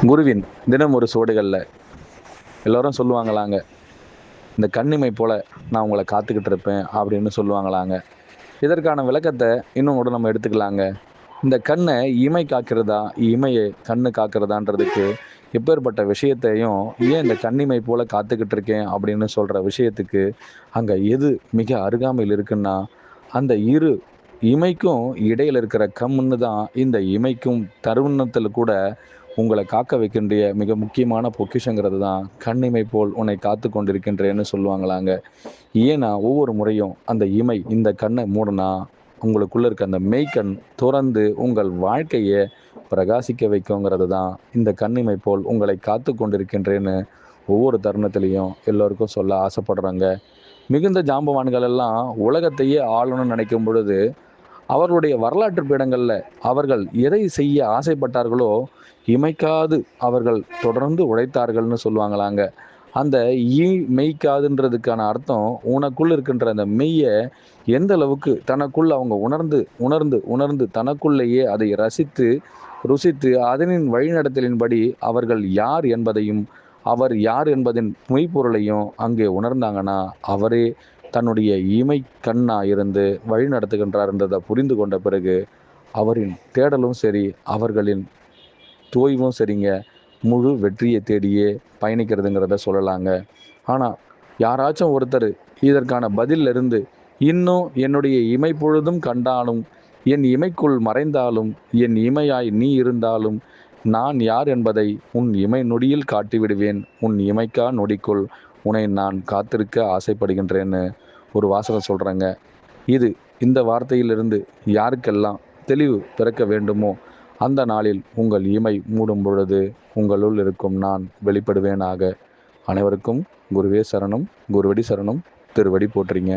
குருவின் தினம் ஒரு சுவடுகளில் எல்லோரும் சொல்லுவாங்களாங்க, இந்த கண்ணிமை போல நான் உங்களை காத்துக்கிட்டு இருப்பேன் அப்படின்னு சொல்லுவாங்களாங்க. இதற்கான விளக்கத்தை இன்னும் கூட நம்ம எடுத்துக்கலாங்க. இந்த கண்ணை இமை காக்கிறதா, இமையை கண்ணு காக்கிறதான்றதுக்கு எப்பேற்பட்ட விஷயத்தையும், ஏன் இந்த கண்ணிமை போல காத்துக்கிட்டு இருக்கேன் அப்படின்னு சொல்கிற விஷயத்துக்கு அங்கே எது மிக அருகாமையில் இருக்குன்னா, அந்த இரு இமைக்கும் இடையில் இருக்கிற கம்முன்னு தான் இந்த இமைக்கும் தருணத்தில் கூட உங்களை காக்க வைக்கின்ற மிக முக்கியமான பொக்கிஷங்கிறது தான் கண்ணிமை போல் உன்னை காத்து கொண்டிருக்கின்றேன்னு சொல்லுவாங்களாங்க. ஏன்னா ஒவ்வொரு முறையும் அந்த இமை இந்த கண்ணை மூடனா உங்களுக்குள்ள இருக்க அந்த மெய்க்கண் துறந்து உங்கள் வாழ்க்கையை பிரகாசிக்க வைக்குங்கிறது தான் இந்த கண்ணிமை போல் உங்களை காத்து கொண்டிருக்கின்றேன்னு ஒவ்வொரு தருணத்திலையும் எல்லோருக்கும் சொல்ல ஆசைப்படுறாங்க. மிகுந்த ஜாம்பவான்கள் எல்லாம் உலகத்தையே ஆளணும்னு நினைக்கும் பொழுது அவர்களுடைய வரலாற்று பீடங்களில் அவர்கள் எதை செய்ய ஆசைப்பட்டார்களோ இமைக்காது அவர்கள் தொடர்ந்து உழைத்தார்கள்னு சொல்லுவாங்களாங்க. அந்த மெய்க்காதுன்றதுக்கான அர்த்தம், உனக்குள் இருக்கின்ற அந்த மெய்யை எந்த அளவுக்கு தனக்குள் அவங்க உணர்ந்து உணர்ந்து உணர்ந்து தனக்குள்ளேயே அதை ரசித்து ருசித்து அதனின் வழிநடத்தலின்படி அவர்கள் யார் என்பதையும் அவர் யார் என்பதின் மெய்ப்பொருளையும் அங்கே உணர்ந்தாங்கன்னா அவரே தன்னுடைய இமை கண்ணா இருந்து வழி நடத்துகின்றார் என்றதை புரிந்து கொண்ட பிறகு அவரின் தேடலும் சரி, அவர்களின் தோய்வும் சரிங்க, முழு வெற்றியை தேடியே பயணிக்கிறதுங்கிறத சொல்லலாங்க. ஆனால் யாராச்சும் ஒருத்தர் இதற்கான பதிலில் இருந்து இன்னும் என்னுடைய இமை பொழுதும் கண்டாலும், என் இமைக்குள் மறைந்தாலும், என் இமையாய் நீ இருந்தாலும் நான் யார் என்பதை உன் இமை நொடியில் காட்டிவிடுவேன், உன் இமைக்கா நொடிக்குள் உன்னை நான் காத்திருக்க ஆசைப்படுகின்றேன்னு ஒரு வாசகம் சொல்கிறேங்க. இந்த வார்த்தையிலிருந்து யாருக்கெல்லாம் தெளிவு பிறக்க வேண்டுமோ அந்த நாளில் உங்கள் இமை மூடும் பொழுது உங்களுள் இருக்கும் நான் வெளிப்படுவேனாக. அனைவருக்கும் குருவே சரணம், குருவடி சரணம், திருவடி போற்றுங்க.